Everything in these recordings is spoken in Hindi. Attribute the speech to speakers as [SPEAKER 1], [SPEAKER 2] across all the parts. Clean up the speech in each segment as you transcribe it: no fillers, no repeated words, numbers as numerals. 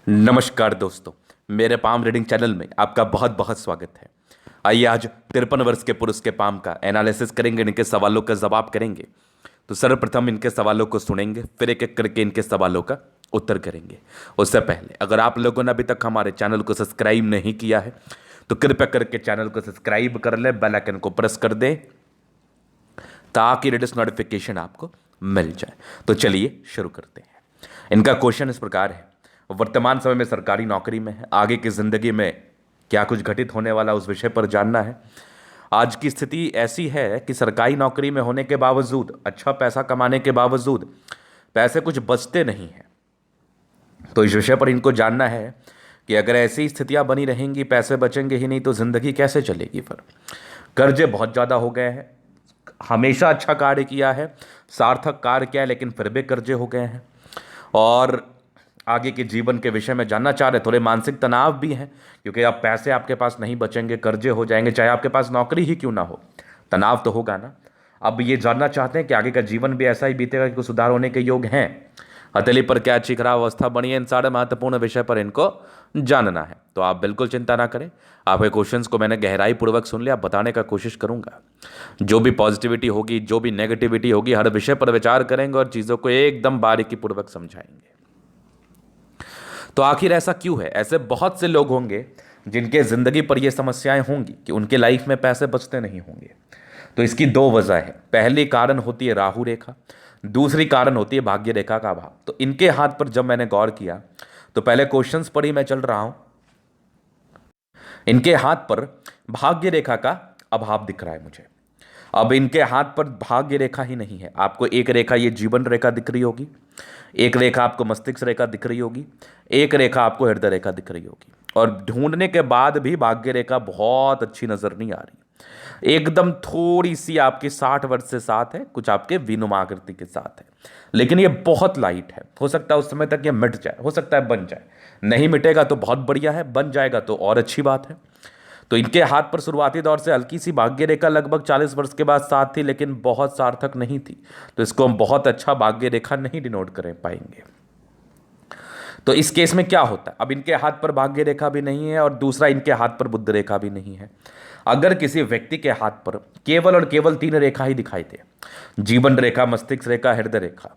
[SPEAKER 1] नमस्कार दोस्तों, मेरे पाम रीडिंग चैनल में आपका बहुत बहुत स्वागत है। आइए आज 53 वर्ष के पुरुष के पाम का एनालिसिस करेंगे, इनके सवालों का जवाब करेंगे। तो सर्वप्रथम इनके सवालों को सुनेंगे, फिर एक एक करके इनके सवालों का उत्तर करेंगे। उससे पहले अगर आप लोगों ने अभी तक हमारे चैनल को सब्सक्राइब नहीं किया है तो कृपया करके चैनल को सब्सक्राइब कर ले, बेल आइकन को प्रेस कर दें ताकि लेटेस्ट नोटिफिकेशन आपको मिल जाए। तो चलिए शुरू करते हैं। इनका क्वेश्चन इस प्रकार है, वर्तमान समय में सरकारी नौकरी में है, आगे की जिंदगी में क्या कुछ घटित होने वाला उस विषय पर जानना है। आज की स्थिति ऐसी है कि सरकारी नौकरी में होने के बावजूद, अच्छा पैसा कमाने के बावजूद पैसे कुछ बचते नहीं हैं। तो इस विषय पर इनको जानना है कि अगर ऐसी स्थितियां बनी रहेंगी, पैसे बचेंगे ही नहीं तो जिंदगी कैसे चलेगी। फिर कर्जे बहुत ज़्यादा हो गए हैं, हमेशा अच्छा कार्य किया है, सार्थक कार्य किया है, लेकिन फिर भी कर्जे हो गए हैं। और आगे के जीवन के विषय में जानना चाह रहे, थोड़े मानसिक तनाव भी हैं क्योंकि अब पैसे आपके पास नहीं बचेंगे, कर्जे हो जाएंगे, चाहे आपके पास नौकरी ही क्यों ना हो, तनाव तो होगा ना। अब ये जानना चाहते हैं कि आगे का जीवन भी ऐसा ही बीतेगा कि कुछ सुधार होने के योग हैं। हथेली पर क्या अच्छी खराब अवस्था बनी है, इन सारे महत्वपूर्ण विषय पर इनको जानना है। तो आप बिल्कुल चिंता ना करें, आपके क्वेश्चंस को मैंने गहराई पूर्वक सुन लिया, बताने का कोशिश करूंगा। जो भी पॉजिटिविटी होगी, जो भी नेगेटिविटी होगी, हर विषय पर विचार करेंगे और चीज़ों को एकदम बारीकी पूर्वक समझाएंगे। तो आखिर ऐसा क्यों है? ऐसे बहुत से लोग होंगे जिनके ज़िंदगी पर ये समस्याएं होंगी कि उनके लाइफ में पैसे बचते नहीं होंगे। तो इसकी दो वजह है। पहली कारण होती है राहु रेखा, दूसरी कारण होती है भाग्य रेखा का अभाव। तो इनके हाथ पर जब मैंने गौर किया तो पहले क्वेश्चंस पर ही मैं चल रहा हूं, इनके हाथ पर भाग्य रेखा का अभाव दिख रहा है मुझे। अब इनके हाथ पर भाग्य रेखा ही नहीं है, आपको एक रेखा ये जीवन रेखा दिख रही होगी, एक रेखा आपको मस्तिष्क रेखा दिख रही होगी, एक रेखा आपको हृदय रेखा दिख रही होगी। और ढूंढने के बाद भी भाग्य रेखा बहुत अच्छी नजर नहीं आ रही, एकदम थोड़ी सी आपके 60 वर्ष से साथ है, कुछ आपके विनुमा आकृति के साथ है, लेकिन ये बहुत लाइट है। हो सकता है उस समय तक ये मिट जाए, हो सकता है बन जाए। नहीं मिटेगा तो बहुत बढ़िया है, बन जाएगा तो और अच्छी बात है। तो इनके हाथ पर शुरुआती दौर से हल्की सी भाग्य रेखा लगभग 40 वर्ष के बाद साथ थी, लेकिन बहुत सार्थक नहीं थी। तो इसको हम बहुत अच्छा भाग्य रेखा नहीं डिनोट कर पाएंगे। तो इस केस में क्या होता है, अब इनके हाथ पर भाग्य रेखा भी नहीं है और दूसरा इनके हाथ पर बुध रेखा भी नहीं है। अगर किसी व्यक्ति के हाथ पर केवल और केवल 3 रेखा ही दिखाई दे, जीवन रेखा, मस्तिष्क रेखा, हृदय रेखा,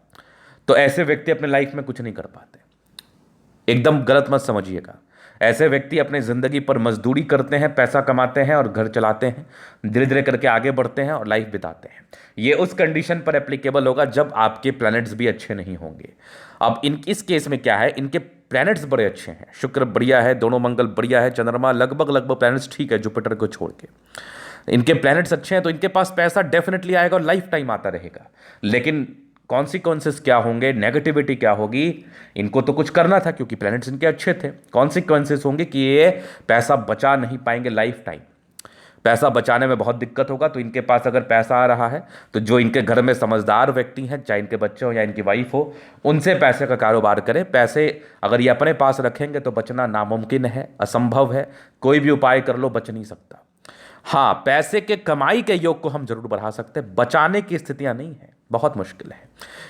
[SPEAKER 1] तो ऐसे व्यक्ति अपने लाइफ में कुछ नहीं कर पाते। एकदम गलत मत समझिएगा। ऐसे व्यक्ति अपने ज़िंदगी पर मजदूरी करते हैं, पैसा कमाते हैं और घर चलाते हैं, धीरे धीरे करके आगे बढ़ते हैं और लाइफ बिताते हैं। ये उस कंडीशन पर एप्लीकेबल होगा जब आपके प्लैनेट्स भी अच्छे नहीं होंगे। अब इस केस में क्या है, इनके प्लैनेट्स बड़े अच्छे हैं, शुक्र बढ़िया है, दोनों मंगल बढ़िया है, चंद्रमा लगभग लगभग प्लैनेट्स ठीक है, जुपिटर को छोड़ के इनके प्लैनेट्स अच्छे हैं। तो इनके पास पैसा डेफिनेटली आएगा और लाइफ टाइम आता रहेगा। लेकिन कॉन्सिक्वेंसेस क्या होंगे, नेगेटिविटी क्या होगी, इनको तो कुछ करना था क्योंकि प्लैनेट्स इनके अच्छे थे। कॉन्सिक्वेंसेस होंगे कि ये पैसा बचा नहीं पाएंगे लाइफ टाइम, पैसा बचाने में बहुत दिक्कत होगा। तो इनके पास अगर पैसा आ रहा है तो जो इनके घर में समझदार व्यक्ति हैं, चाहे इनके बच्चे हो या इनकी वाइफ हो, उनसे पैसे का कारोबार करें। पैसे अगर ये अपने पास रखेंगे तो बचना नामुमकिन है, असंभव है, कोई भी उपाय कर लो बच नहीं सकता। हाँ, पैसे के कमाई के योग को हम जरूर बढ़ा सकते हैं, बचाने की स्थितियां नहीं है, बहुत मुश्किल है।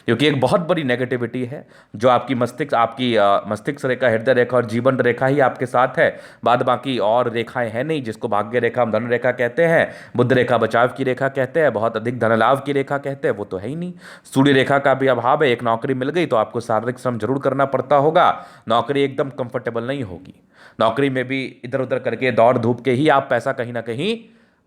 [SPEAKER 1] क्योंकि एक बहुत बड़ी नेगेटिविटी है जो आपकी मस्तिष्क रेखा, हृदय रेखा और जीवन रेखा ही आपके साथ है। बाद बाकी और रेखाएं हैं नहीं, जिसको भाग्य रेखा हम धन रेखा कहते हैं, बुध रेखा बचाव की रेखा कहते हैं, बहुत अधिक धन लाभ की रेखा कहते हैं, वो तो है ही नहीं। सूर्य रेखा का भी अभाव है। एक नौकरी मिल गई तो आपको शारीरिक श्रम जरूर करना पड़ता होगा, नौकरी एकदम कंफर्टेबल नहीं होगी। नौकरी में भी इधर उधर करके दौड़ धूप के ही आप पैसा कहीं ना कहीं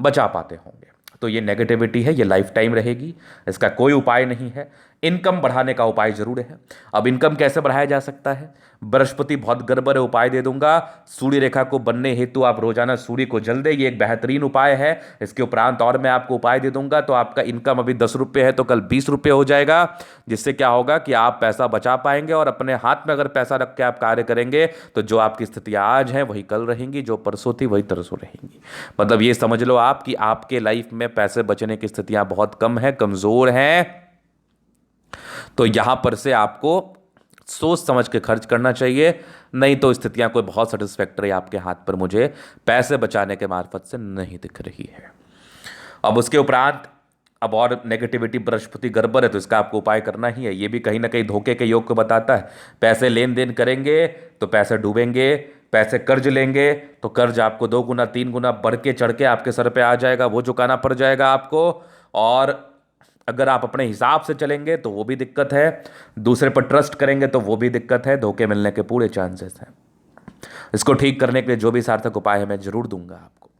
[SPEAKER 1] बचा पाते होंगे। तो ये नेगेटिविटी है, ये लाइफ टाइम रहेगी, इसका कोई उपाय नहीं है। इनकम बढ़ाने का उपाय जरूर है। अब इनकम कैसे बढ़ाया जा सकता है? बृहस्पति बहुत गड़बड़ है, उपाय दे दूंगा। सूर्य रेखा को बनने हेतु आप रोजाना सूर्य को जल दे, ये एक बेहतरीन उपाय है। इसके उपरांत और मैं आपको उपाय दे दूंगा। तो आपका इनकम अभी 10 रुपये है तो कल 20 रुपये हो जाएगा, जिससे क्या होगा कि आप पैसा बचा पाएंगे और अपने हाथ में अगर पैसा रख के आप कार्य करेंगे तो जो आपकी स्थितियां आज हैं वही कल रहेंगी, जो परसों थी वही तरसों रहेंगी। मतलब ये समझ लो आप कि आपके लाइफ में पैसे बचने की स्थितियां बहुत कम है, कमजोर हैं। तो यहां पर से आपको सोच समझ के खर्च करना चाहिए, नहीं तो स्थितियां कोई बहुत सेटिस्फैक्टरी आपके हाथ पर मुझे पैसे बचाने के मार्फत से नहीं दिख रही है। अब उसके उपरांत अब और नेगेटिविटी बृहस्पति गड़बड़ है तो इसका आपको उपाय करना ही है। ये भी कहीं ना कहीं धोखे के योग को बताता है। पैसे लेन देन करेंगे तो पैसे डूबेंगे, पैसे कर्ज लेंगे तो कर्ज आपको 2 गुना 3 गुना बढ़ के चढ़ के आपके सर पे आ जाएगा, वो चुकाना पड़ जाएगा आपको। और अगर आप अपने हिसाब से चलेंगे तो वो भी दिक्कत है, दूसरे पर ट्रस्ट करेंगे तो वो भी दिक्कत है, धोखे मिलने के पूरे चांसेस हैं। इसको ठीक करने के लिए जो भी सार्थक उपाय है मैं जरूर दूंगा आपको।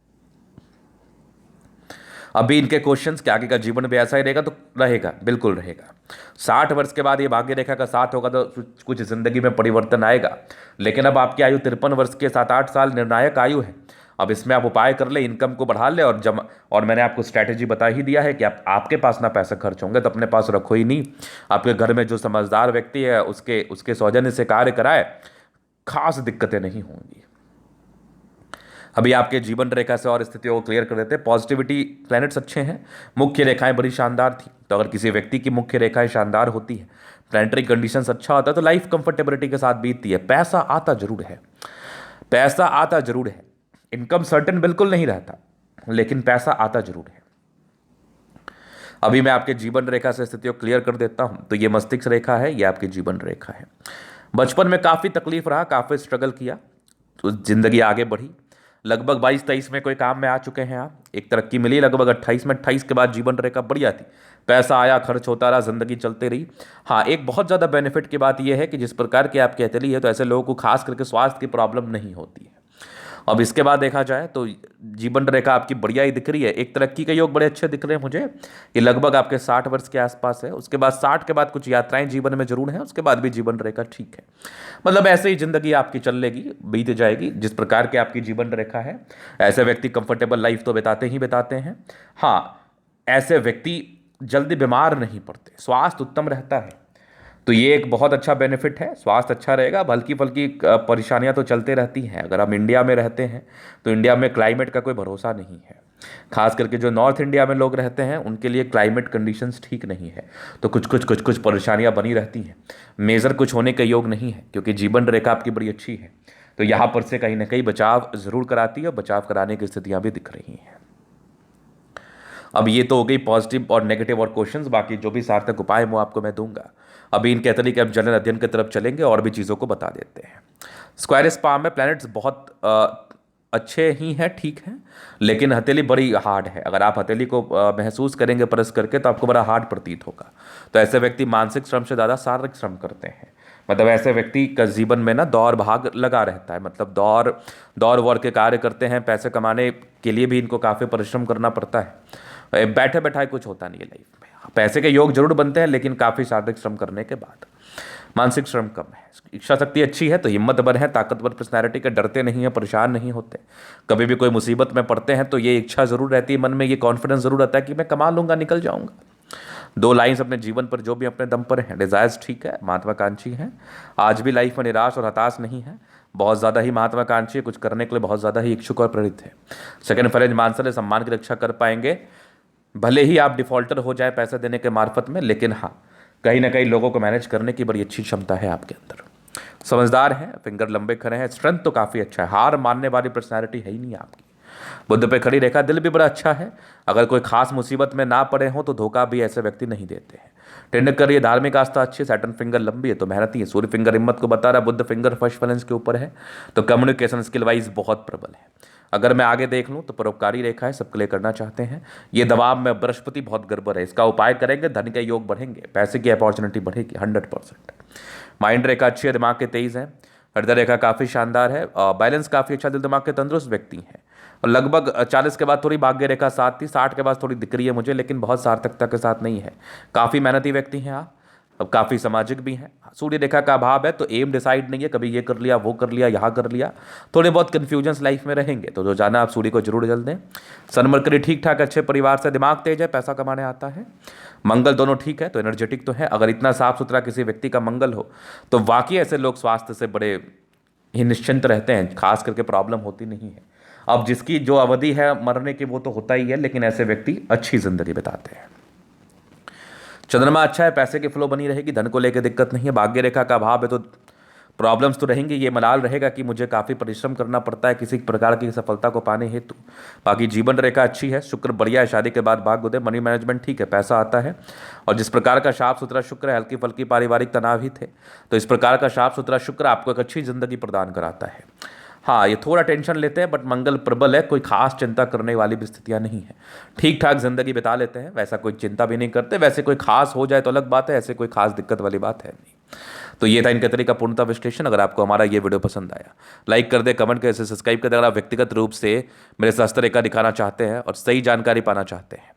[SPEAKER 1] अभी इनके क्वेश्चंस के आगे का जीवन भी ऐसा ही रहेगा तो रहेगा, बिल्कुल रहेगा। 60 वर्ष के बाद ये भाग्य रेखा का साथ होगा तो कुछ जिंदगी में परिवर्तन आएगा। लेकिन अब आपकी आयु 53 वर्ष के 7-8 साल निर्णायक आयु है। अब इसमें आप उपाय कर ले, इनकम को बढ़ा ले और जमा। और मैंने आपको स्ट्रैटेजी बता ही दिया है कि आपके पास ना पैसा खर्च होंगे तो अपने पास रखो ही नहीं। आपके घर में जो समझदार व्यक्ति है उसके उसके सौजन्य से कार्य कराए, खास दिक्कतें नहीं होंगी। अभी आपके जीवन रेखा से और स्थितियों को क्लियर कर देते हैं। पॉजिटिविटी प्लैनेट्स अच्छे हैं, मुख्य रेखाएं बड़ी शानदार थी। तो अगर किसी व्यक्ति की मुख्य रेखाएं शानदार होती है, प्लैनेटरी कंडीशंस अच्छा होता है तो लाइफ कंफर्टेबिलिटी के साथ बीतती है। पैसा आता जरूर है, पैसा आता जरूर है। इनकम सर्टेन बिल्कुल नहीं रहता, लेकिन पैसा आता जरूर है। अभी मैं आपके जीवन रेखा से स्थितियों को क्लियर कर देता हूं। तो ये मस्तिष्क रेखा है, ये आपकी जीवन रेखा है। बचपन में काफ़ी तकलीफ रहा, काफ़ी स्ट्रगल किया तो जिंदगी आगे बढ़ी। लगभग 22-23 में कोई काम में आ चुके हैं आप, एक तरक्की मिली लगभग 28 में। 28 के बाद जीवन रेखा बढ़िया थी, पैसा आया, खर्च होता रहा, जिंदगी चलते रही। हाँ, एक बहुत ज़्यादा बेनिफिट की बात यह है कि जिस प्रकार की आपकी हथेली है तो ऐसे लोगों को खास करके स्वास्थ्य की प्रॉब्लम नहीं होती है। अब इसके बाद देखा जाए तो जीवन रेखा आपकी बढ़िया ही दिख रही है। एक तरक्की के योग बड़े अच्छे दिख रहे हैं मुझे। ये लगभग आपके 60 वर्ष के आसपास है। उसके बाद 60 के बाद कुछ यात्राएं जीवन में जरूर हैं, उसके बाद भी जीवन रेखा ठीक है। मतलब ऐसे ही जिंदगी आपकी चल लेगी, बीत जाएगी। जिस प्रकार की आपकी जीवन रेखा है ऐसे व्यक्ति कंफर्टेबल लाइफ तो बिताते ही बिताते हैं। हाँ, ऐसे व्यक्ति जल्दी बीमार नहीं पड़ते, स्वास्थ्य उत्तम रहता है। तो ये एक बहुत अच्छा बेनिफिट है, स्वास्थ्य अच्छा रहेगा। हल्की फल्की परेशानियां तो चलते रहती हैं। अगर हम इंडिया में रहते हैं तो इंडिया में क्लाइमेट का कोई भरोसा नहीं है। खास करके जो नॉर्थ इंडिया में लोग रहते हैं उनके लिए क्लाइमेट कंडीशंस ठीक नहीं है, तो कुछ परेशानियां बनी रहती हैं। मेजर कुछ होने का योग नहीं है क्योंकि जीवन रेखा आपकी बड़ी अच्छी है। तो यहाँ पर से कहीं ना कहीं बचाव जरूर कराती है, बचाव कराने की स्थितियाँ भी दिख रही हैं। अब ये तो हो गई पॉजिटिव और नेगेटिव और क्वेश्चंस। बाकी जो भी सार्थक उपाय वो आपको मैं दूंगा। अभी इनके तरीके अब जनरल अध्ययन की तरफ चलेंगे और भी चीज़ों को बता देते हैं। स्क्वायर स्पाम में प्लैनेट्स बहुत अच्छे ही हैं, ठीक हैं, लेकिन हथेली बड़ी हार्ड है। अगर आप हथेली को महसूस करेंगे प्रेस करके तो आपको बड़ा हार्ड प्रतीत होगा। तो ऐसे व्यक्ति मानसिक श्रम से ज़्यादा शारीरिक श्रम करते हैं। मतलब ऐसे व्यक्ति का जीवन में ना दौड़ भाग लगा रहता है। मतलब दौड़ वौर के कार्य करते हैं, पैसे कमाने के लिए भी इनको काफ़ी परिश्रम करना पड़ता है। बैठे बैठाए कुछ होता नहीं है लाइफ में। पैसे के योग जरूर बनते हैं लेकिन काफ़ी शारीरिक श्रम करने के बाद। मानसिक श्रम कम है। इच्छा शक्ति अच्छी है तो हिम्मतवर है, ताकतवर पर्सनैलिटी के, डरते नहीं है, परेशान नहीं होते। कभी भी कोई मुसीबत में पड़ते हैं तो ये इच्छा जरूर रहती है मन में, ये कॉन्फिडेंस जरूर रहता है कि मैं कमा लूंगा, निकल जाऊंगा। 2 लाइन्स अपने जीवन पर जो भी अपने दम पर हैं। डिजायर्स ठीक है, महत्वाकांक्षी हैं, आज भी लाइफ में निराश और हताश नहीं है, बहुत ज़्यादा ही महत्वाकांक्षी है, कुछ करने के लिए बहुत ज़्यादा ही इच्छुक और प्रेरित है। सेकंड फरेज मानसले सम्मान की रक्षा कर पाएंगे, भले ही आप डिफॉल्टर हो जाए पैसे देने के मार्फत में, लेकिन हाँ कहीं ना कहीं लोगों को मैनेज करने की बड़ी अच्छी क्षमता है आपके अंदर। समझदार हैं, फिंगर लंबे खड़े हैं, स्ट्रेंथ तो काफ़ी अच्छा है, हार मानने वाली पर्सनैलिटी है ही नहीं आपकी। बुद्ध पे खड़ी रेखा, दिल भी बड़ा अच्छा है। अगर कोई खास मुसीबत में ना पड़े हो तो धोखा भी ऐसे व्यक्ति नहीं देते हैं। टेंड करिए, धार्मिक आस्था अच्छी है, सैटर्न फिंगर लंबी है तो मेहनती है। सूर्य फिंगर हिम्मत को बता रहा है, बुद्ध फिंगर फर्स्ट बैलेंस के ऊपर है तो कम्युनिकेशन स्किल वाइज बहुत प्रबल है। अगर मैं आगे देख लूँ तो परोपकारी रेखा है, सबके लिए करना चाहते हैं। ये दबाव में बृहस्पति बहुत गड़बड़ है, इसका उपाय करेंगे धन के योग बढ़ेंगे, पैसे की अपॉर्चुनिटी बढ़ेगी 100%। माइंड रेखा अच्छी है, दिमाग के तेज है। हृदय रेखा काफ़ी शानदार है, बैलेंस काफ़ी अच्छा, दिल दिमाग के तंदुरुस्त व्यक्ति हैं। और लगभग 40 के बाद थोड़ी भाग्य रेखा साथ थी, 60 के बाद थोड़ी दिख रही है मुझे, लेकिन बहुत सार्थकता के साथ नहीं है। काफ़ी मेहनती व्यक्ति हैं आप, अब काफ़ी सामाजिक भी हैं। सूर्य रेखा का अभाव है तो एम डिसाइड नहीं है, कभी ये कर लिया, वो कर लिया, यहाँ कर लिया, थोड़े बहुत कन्फ्यूजन्स लाइफ में रहेंगे। तो जो जाना आप सूर्य को जरूर जल दें। सन मरकरी ठीक ठाक, अच्छे परिवार से, दिमाग तेज है, पैसा कमाने आता है। मंगल दोनों ठीक है तो एनर्जेटिक तो है। अगर इतना साफ सुथरा किसी व्यक्ति का मंगल हो तो वाकई ऐसे लोग स्वास्थ्य से बड़े ही निश्चिंत रहते हैं, खास करके प्रॉब्लम होती नहीं है। अब जिसकी जो अवधि है मरने की वो तो होता ही है, लेकिन ऐसे व्यक्ति अच्छी जिंदगी बिताते हैं। चंद्रमा अच्छा है, पैसे की फ्लो बनी रहेगी, धन को लेकर दिक्कत नहीं है। भाग्य रेखा का अभाव है तो प्रॉब्लम्स तो रहेंगे, ये मलाल रहेगा कि मुझे काफ़ी परिश्रम करना पड़ता है किसी प्रकार की सफलता को पाने हेतु। बाकी जीवन रेखा अच्छी है, शुक्र बढ़िया है, शादी के बाद भाग्य उदय, मनी मैनेजमेंट ठीक है, पैसा आता है। और जिस प्रकार का साफ सुथरा शुक्र है, हल्की फल्की पारिवारिक तनाव ही थे, तो इस प्रकार का साफ सुथरा शुक्र आपको एक अच्छी जिंदगी प्रदान कराता है। हाँ, ये थोड़ा टेंशन लेते हैं, बट मंगल प्रबल है, कोई खास चिंता करने वाली भी स्थितियां नहीं है, ठीक ठाक जिंदगी बिता लेते हैं, वैसा कोई चिंता भी नहीं करते। वैसे कोई खास हो जाए तो अलग बात है, ऐसे कोई खास दिक्कत वाली बात है नहीं। तो ये था इनके तरीके का पूर्णतः विश्लेषण। अगर आपको हमारा ये वीडियो पसंद आया, लाइक कर दे, कमेंट कर, सब्सक्राइब कर दे। अगर आप व्यक्तिगत रूप से मेरे से हस्तरेखा दिखाना चाहते हैं और सही जानकारी पाना चाहते हैं,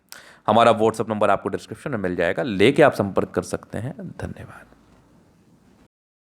[SPEAKER 1] हमारा व्हाट्सअप नंबर आपको डिस्क्रिप्शन में मिल जाएगा, लेके आप संपर्क कर सकते हैं। धन्यवाद।